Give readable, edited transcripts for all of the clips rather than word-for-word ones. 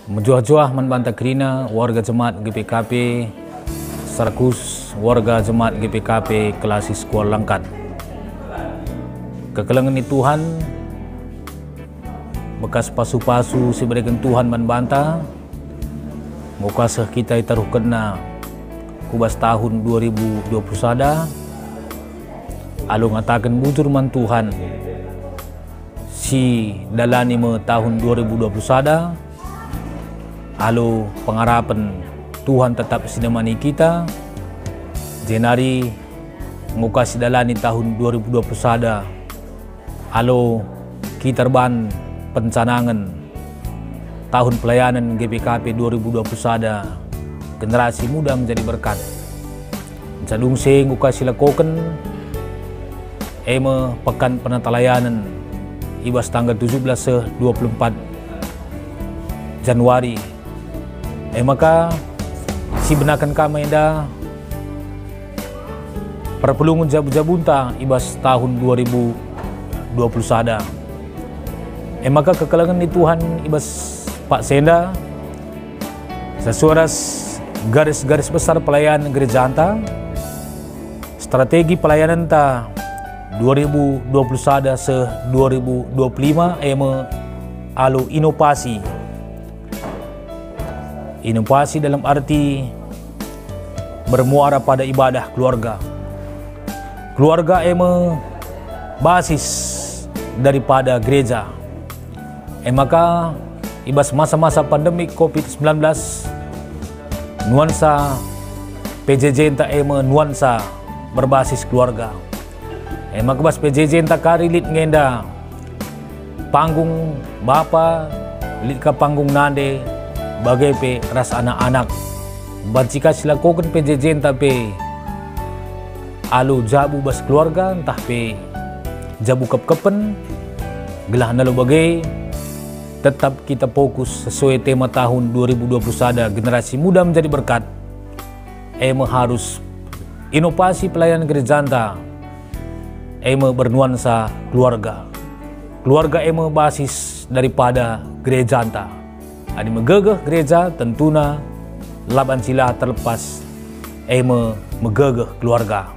Menjuah-juah membantah kerina warga jemaat GPKP Sarakus warga jemaat GPKP Kelasis Kuala Langkat. Kekelengan ni Tuhan bekas pasu-pasu seberikan Tuhan membantah mukasah kita itaruh kena kubas tahun 2020 sada alu ngatakan bujur man Tuhan si dalani me tahun 2020 sada alu pengharapan Tuhan tetap sinemani kita jenari ngukasi dalani tahun 2020 sada alu kita ban pencanangan tahun pelayanan GPKP 2020 sada generasi muda menjadi berkat jadung se ngukasi lakoken eme pekan penatalayanan ibas tanggal 17 se 24 Januari maka si benakan kami dah perpelungun jabu-jabunta ibas tahun 2020 sada maka kekelangan di Tuhan ibas Pak Senda sesuara garis-garis besar pelayanan gereja anta strategi pelayanan ta 2020 sada se 2025 alu inovasi dalam arti bermuara pada ibadah keluarga basis daripada gereja maka ibas masa-masa pandemik COVID-19 nuansa PJJ enta nuansa berbasis keluarga maka bas PJJ enta karilit ngenda panggung bapa lit ka panggung nande bagai pe ras anak-anak bancika silakokan PJJ enta pe alu jabu bas keluarga entah pe jabu kep-kepen gelah nalu bagai tetap kita fokus sesuai tema tahun 2020 sada generasi muda menjadi berkat harus inovasi pelayanan gereja anta bernuansa keluarga basis daripada gereja anta adi megegeh gereja tentuna laban sila terlepas megegeh keluarga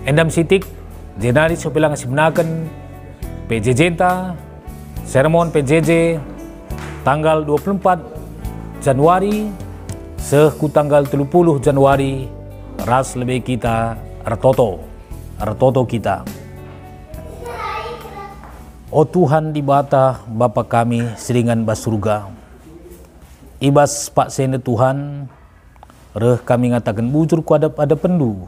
endam sitik jenari sopilang sebenakan PJJ enta sermon PJJ tanggal 24 Januari seku tanggal 30 Januari ras lebih kita retoto kita. O Tuhan di bata Bapa kami seringan bas surga ibas Pak Sene Tuhan reh kami ngatakan bujur ku ada pendu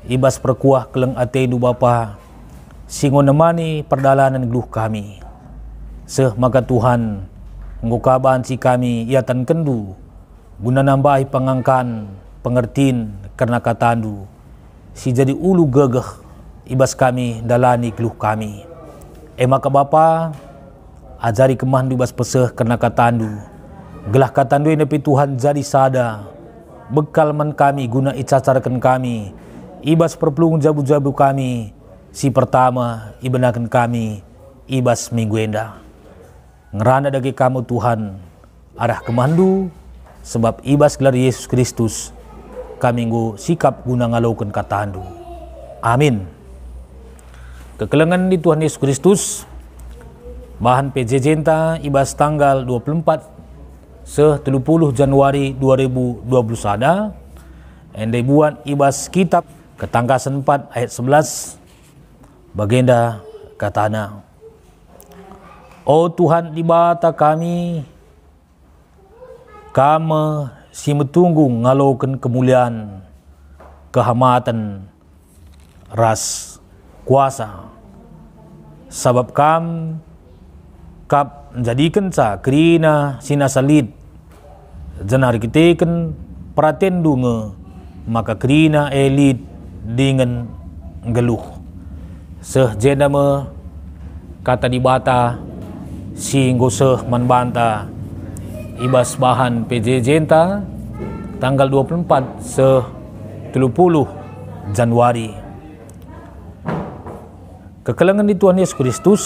ibas perkuah keleng atedu Bapa singo nemani perdalanan geluh kami maka Tuhan ngukabaan si kami iatan kendu guna nambahi pengangkan pengertiin karena katandu si jadi ulu gegeh ibas kami dalani geluh kami maka Bapa ajari kemahan ibas peseh karena katandu gelah katandu ini Tuhan jadi sada bekal man kami guna icacarkan kami ibas perpelung jabu-jabu kami si pertama ibenakan kami ibas minggu endah ngerana dagi kamu Tuhan arah kemandu sebab ibas gelar Yesus Kristus kami nggo sikap guna ngalaukan katandu amin. Kekelengan di Tuhan Yesus Kristus bahan PJJ enta ibas tanggal 24 se 30 Januari 2020 sada endai buat ibas kitab Ketangkasan 4 ayat 11 bagenda katana O Tuhan di bata kami kami si metunggu ngalaukan kemuliaan kehamatan ras kuasa sabab kap menjadikan sa kerina sinasalit jenar kiteken pratendu nge maka kerina elit dengan geluh sehjena me kata di bata si ngoseh manbanta ibas bahan PJJ enta tanggal 24 se 30 Januari kekelengan di Tuhan Yesus Kristus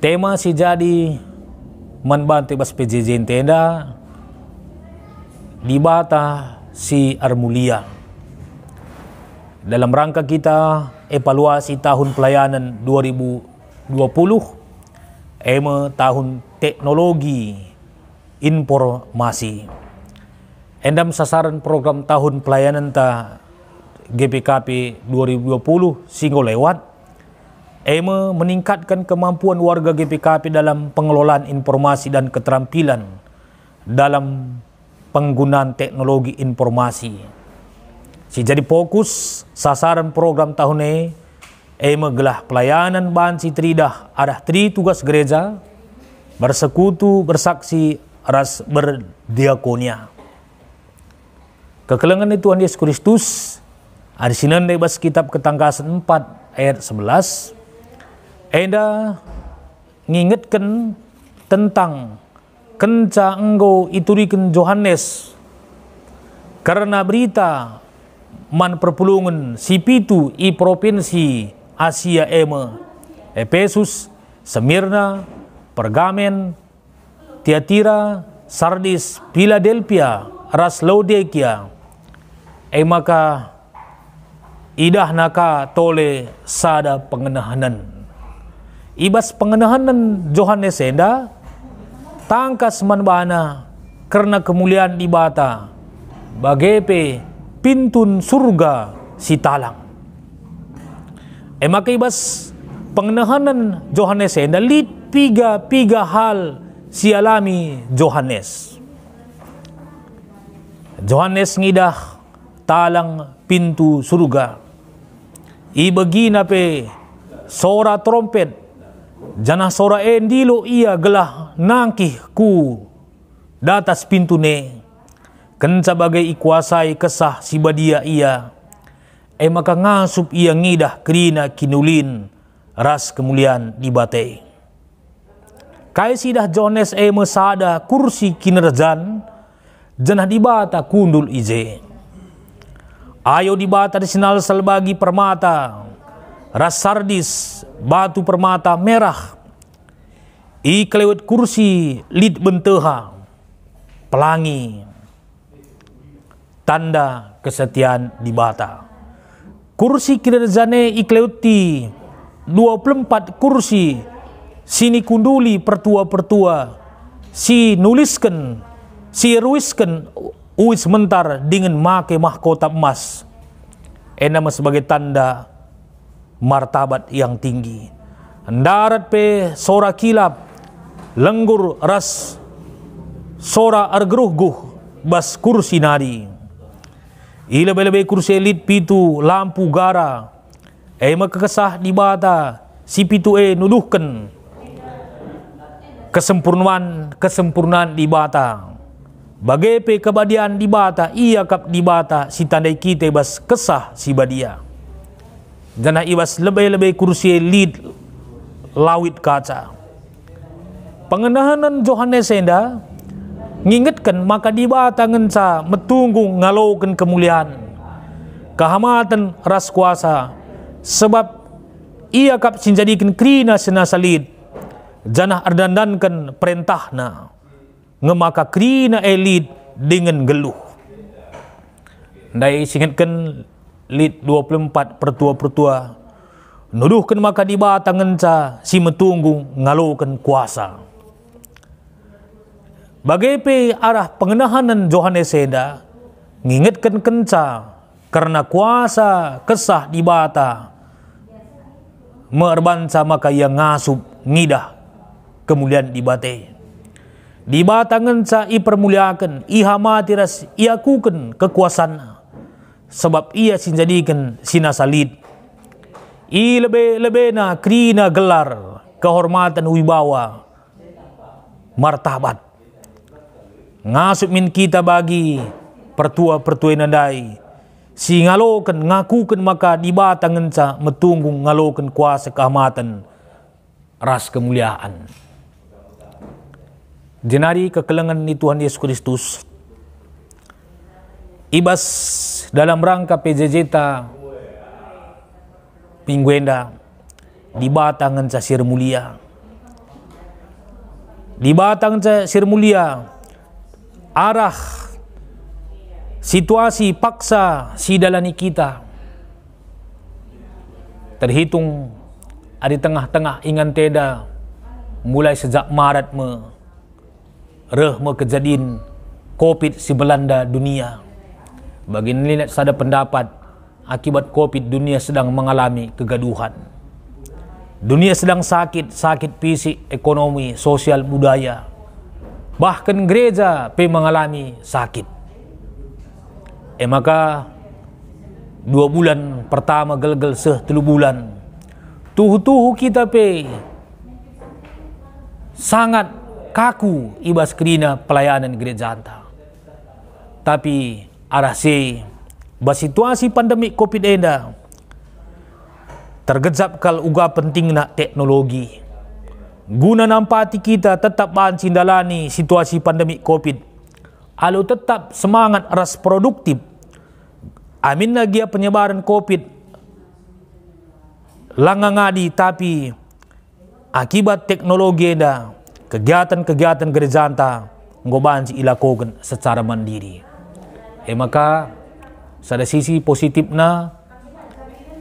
tema si jadi manbante bas PJJ tenda di bata si Armulia. Dalam rangka kita evaluasi tahun pelayanan 2020, tahun teknologi informasi. Endam sasaran program tahun pelayanan ta GPKP 2020 singgo lewat. Meningkatkan kemampuan warga GPKP dalam pengelolaan informasi dan keterampilan dalam penggunaan teknologi informasi. Si jadi fokus sasaran program tahun ini gelah pelayanan bansi tridah ada tri tugas gereja bersekutu bersaksi ras berdiakonia. Kekelengan Tuhan Yesus Kristus ada sinan bas kitab Ketangkasan 4 ayat 11 ngingetkan tentang kenca enggo ituriken Yohanes karena berita man perpulungan si pitu i provinsi Asia Efesus, Smyrna, Pergamen, Tiatira, Sardis, Philadelphia, ras Laodikia. Maka idah naka tole sada pengenahanan. Ibas pengenahanan Yohanes enda tangkas manbana karena kemuliaan di bata bagepe pintun surga si talang. Maka ibas pengenahanan Yohanes enda lid piga hal si alami Yohanes. Yohanes ngidah talang pintu surga. Ibagi na pe sora trompet. Janah sora endilo ia gelah nangkih ku datas pintu ne. Kenca bagai ikuasai kesah si badia ia. Maka ngasup ia ngidah kerina kinulin ras kemuliaan di bate. Kai sidah Yohanes mesada kursi kinerjan janah di bata kundul ije. Ayo di bata disinal selbagi permata ras sardis batu permata merah. I kelewat kursi lid benteha pelangi tanda kesetiaan di bata. Kursi kinerjane i kelewati 24 kursi sini kunduli pertua-pertua si nuliskan si ruiskan uis sementar dengan make mahkota emas. Nama sebagai tanda martabat yang tinggi. Darat pe sora kilap lenggur ras sora argeruh bas kursi nadi. Ilebe-lebe kursi elit pitu lampu gara. Maka kesah di bata si pitu nuduhkan kesempurnaan di bata. Bagepe kebadian di bata ia kap di bata si tandai kita bas kesah si badia. Jana ibas lebih-lebih kursi lid lawit kaca. Pengenahanan Yohanes enda ngingetkan maka di bata ngenca metunggung ngalaukan kemuliaan kehamatan ras kuasa sebab ia kap sinjadikan krina senasalid janah ardandankan perintahna ngemaka krina elit dengan geluh. Ndai singetkan lid 24 pertua-pertua nuduhkan maka di bata ngenca si metunggung ngalokan kuasa. Bagepe arah pengenahanan Yohanes enda ngingetkan kenca karena kuasa kesah di bata merbansa maka yang ngasup ngidah kemuliaan di bate. Di bata ngenca i permuliakan i hamati ras iakukan kekuasaan sebab ia sinjadikan sinasalid. I lebe-lebe na krina gelar kehormatan wibawa martabat. Ngasup min kita bagi pertua-pertua nandai si ngalokan ngakukan maka di bata ngenca metunggung ngalokan kuasa kehormatan ras kemuliaan. Jenari kekelengan ni Tuhan Yesus Kristus ibas dalam rangka PJJ ta mingguenda di batangan sasir mulia di batang Sir Mulia arah situasi paksa sidalani kita terhitung di tengah-tengah ingan teda mulai sejak Maret kejadian COVID si belanda dunia. Bagi nilai sada pendapat, akibat COVID dunia sedang mengalami kegaduhan. Dunia sedang sakit fisik, ekonomi, sosial, budaya. Bahkan gereja mengalami sakit. Maka 2 bulan pertama gelgel 3 bulan. Tuhu kita sangat kaku ibas kerina pelayanan gereja anta. Tapi arah situasi pandemik COVID enda tergejap kal uga pentingna teknologi. Guna nampati kita tetap cindalani situasi pandemik COVID. Alu tetap semangat ras produktif. Amin lagi penyebaran COVID langangadi, tapi akibat teknologi enda kegiatan-kegiatan gereja anta ngobanci ilakogen secara mandiri. Maka sada sisi positifna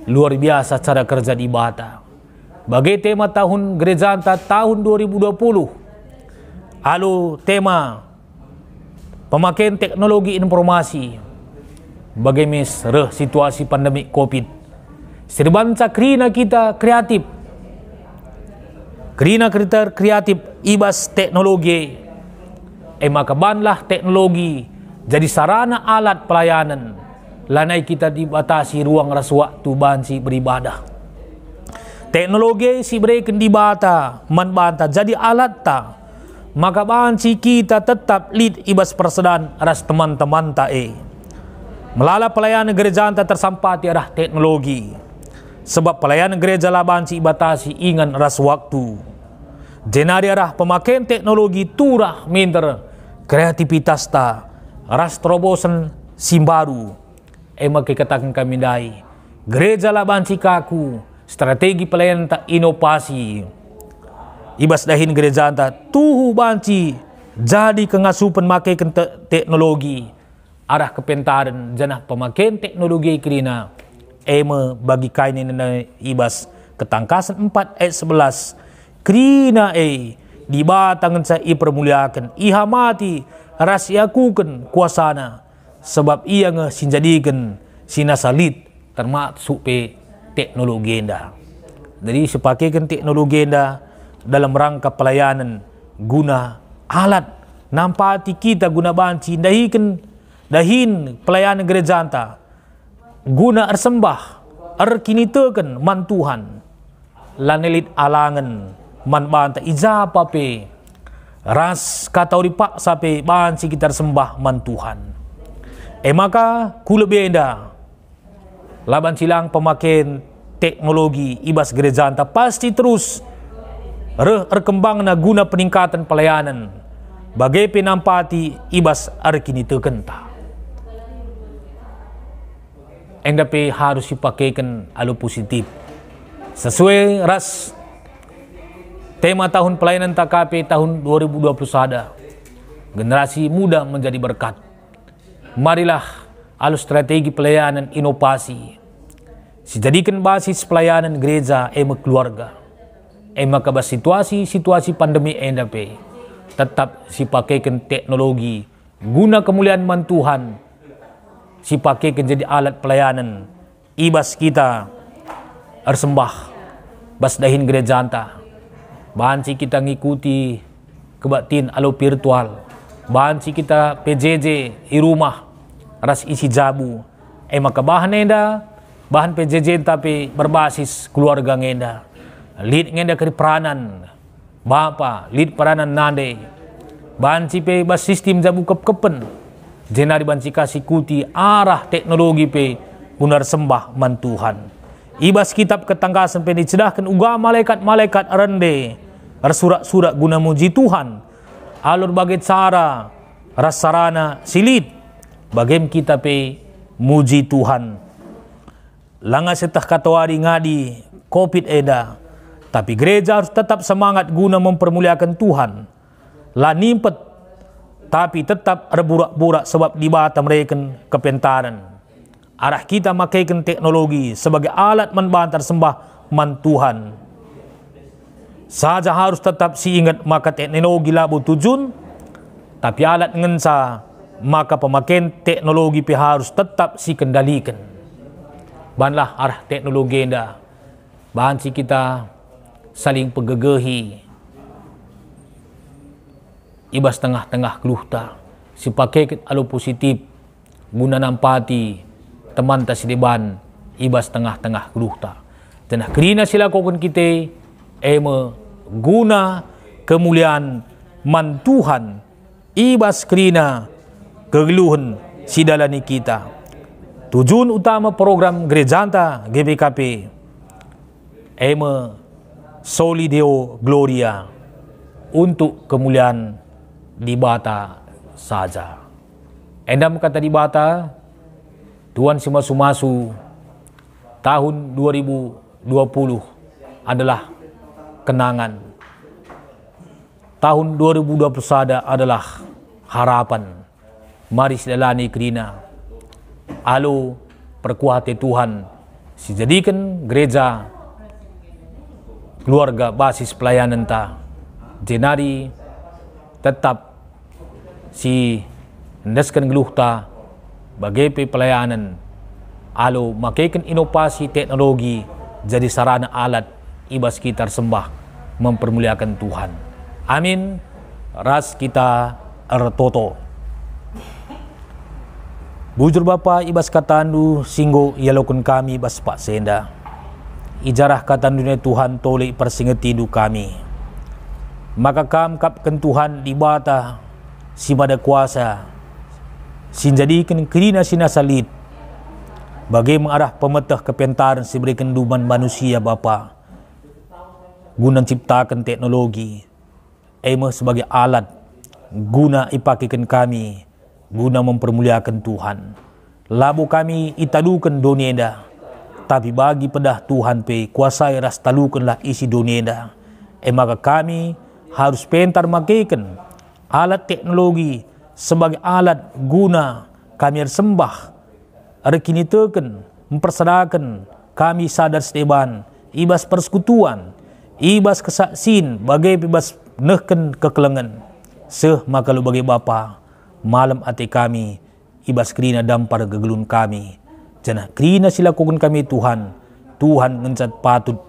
luar biasa cara kerja di Bata. Bagi tema tahun gereja anta tahun 2020, alu tema pemakaian teknologi informasi bagi situasi pandemik COVID. Serbanca krina kita kreatif. Krina kita kreatif ibas teknologi. Maka banlah teknologi jadi sarana alat pelayanan. Lanai kita dibatasi ruang ras waktu banci beribadah. Teknologi si berikan dibata, manbanta jadi alat ta. Maka banci kita tetap lead ibas persedaan ras teman-teman ta melala pelayanan gereja anta tersampati arah teknologi. Sebab pelayanan gereja lah banci batasi ingan ras waktu. Jenari arah pemakaian teknologi turah minter kreativitas ta ras terobosan simbaru. Maka katakan kami dai gereja lah banci kaku strategi pelayanan tak inovasi. Ibas dahin gereja anta tuhu banci jadi kengasupan makaikan teknologi arah kepentaran janah pemakaian teknologi kerina bagi kain ini ibas ketangkasan 4 ayat 11 krina di batangan saya permuliakan ihamati rasiakukan kuasana sebab ia sinjadikan sinasalit termasuk teknologi enda. Jadi sepakaikan teknologi enda dalam rangka pelayanan guna alat nampati kita guna banci dahin pelayanan gereja anta guna ersembah erkinitekan man Tuhan lanelit alangan man banta ijapa ras katau dipaksa banci kita sembah man Tuhan. Maka kula benda laban silang pemakaian teknologi ibas gereja anta pasti terus berkembang na guna peningkatan pelayanan bagai penampati ibas erkinitekan ta. Endape harus dipakaikan alu positif sesuai ras tema tahun pelayanan TKP tahun 2021 generasi muda menjadi berkat. Marilah alu strategi pelayanan inovasi dijadikan basis pelayanan gereja keluarga. Maka situasi pandemi endape tetap dipakaikan teknologi guna kemuliaan man Tuhan. Sipakaikan jadi alat pelayanan ibas kita ersembah basdahin gereja anta banci kita ngikuti kebaktin alo virtual banci kita PJJ di rumah ras isi jabu maka bahan PJJ tapi berbasis keluarga ngenda lead ngenda ke peranan bapa lead peranan nande banci bas sistem jabu kepen jenari banci kasih kuti arah teknologi gunar sembah man Tuhan. Ibas kitab ketangkasan dicedahkan uga malaikat-malaikat rende surat-surat guna muji Tuhan. Alur bagai cara rasarana silit bagem kita muji Tuhan. Langa setah katawari ngadi COVID eda. Tapi gereja harus tetap semangat guna mempermuliakan Tuhan. lah nimpet tapi tetap ada burak-burak sebab di bata mereka kepentaran. Arah kita makaikan teknologi sebagai alat membantar sembah man Tuhan. Saja harus tetap ingat maka teknologi labu tujun, tapi alat ngensa maka pemakaian teknologi harus tetap kendalikan. Banlah arah teknologi enda, bahan si kita saling pegegehi. Ibas tengah-tengah keluhta, si pakai alu positif, guna nampati, teman tas deban, ibas tengah-tengah keluhta. Dan kerina sila kokon kita, guna kemuliaan man Tuhan, ibas kerina kegeluhan si dalani kita. Tujuan utama program Gerejanta GBKP, Soli Deo Gloria, untuk kemuliaan di bata saja. Endam kata di bata, Tuhan si masu-masu tahun 2020 adalah kenangan. Tahun 2021 adalah harapan. Mari sedalani kerina alu perkuat Tuhan, si jadikan gereja keluarga basis pelayanan ta jenari tetap si ndeskan geluh ta bagai pelayanan alu makaikan inovasi teknologi jadi sarana alat ibas kita sembah mempermuliakan Tuhan. Amin. Ras kita ertoto. Bujur Bapa ibas katandu singgo yalokun kami bas Pak Senda. Ijarah katandunya Tuhan toleh persingetidu kami. Maka kamkapkan Tuhan di bata si mada kuasa sinjadikan kerina sinasalit bagai mengarah pemetah kepentaran si berikan duman manusia Bapa guna ciptakan teknologi sebagai alat guna ipakikan kami guna mempermuliakan Tuhan. Labu kami itadukan donienda, tapi bagi pedah Tuhan pe kuasai ras talukanlah isi donienda. Maka kami harus pentar makaikan alat teknologi sebagai alat guna kami sembah rekini teken mempersadakan kami sadar seteban ibas persekutuan ibas kesaksin bagai ibas nehken kekelengan maka lu bagi Bapa malam ati kami ibas kerina dampar gegelun kami jana kerina silakukan kami Tuhan ngencat patut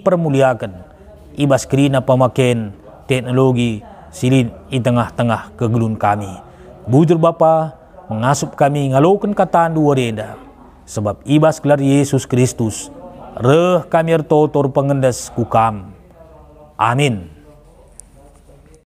permuliakan ibas kerina pemaken teknologi silin di tengah-tengah kegelun kami. Bujur Bapa mengasup kami ngalokan kataan dua renda sebab ibas gelar Yesus Kristus reh kami ertotor pengendas kukam. Amin.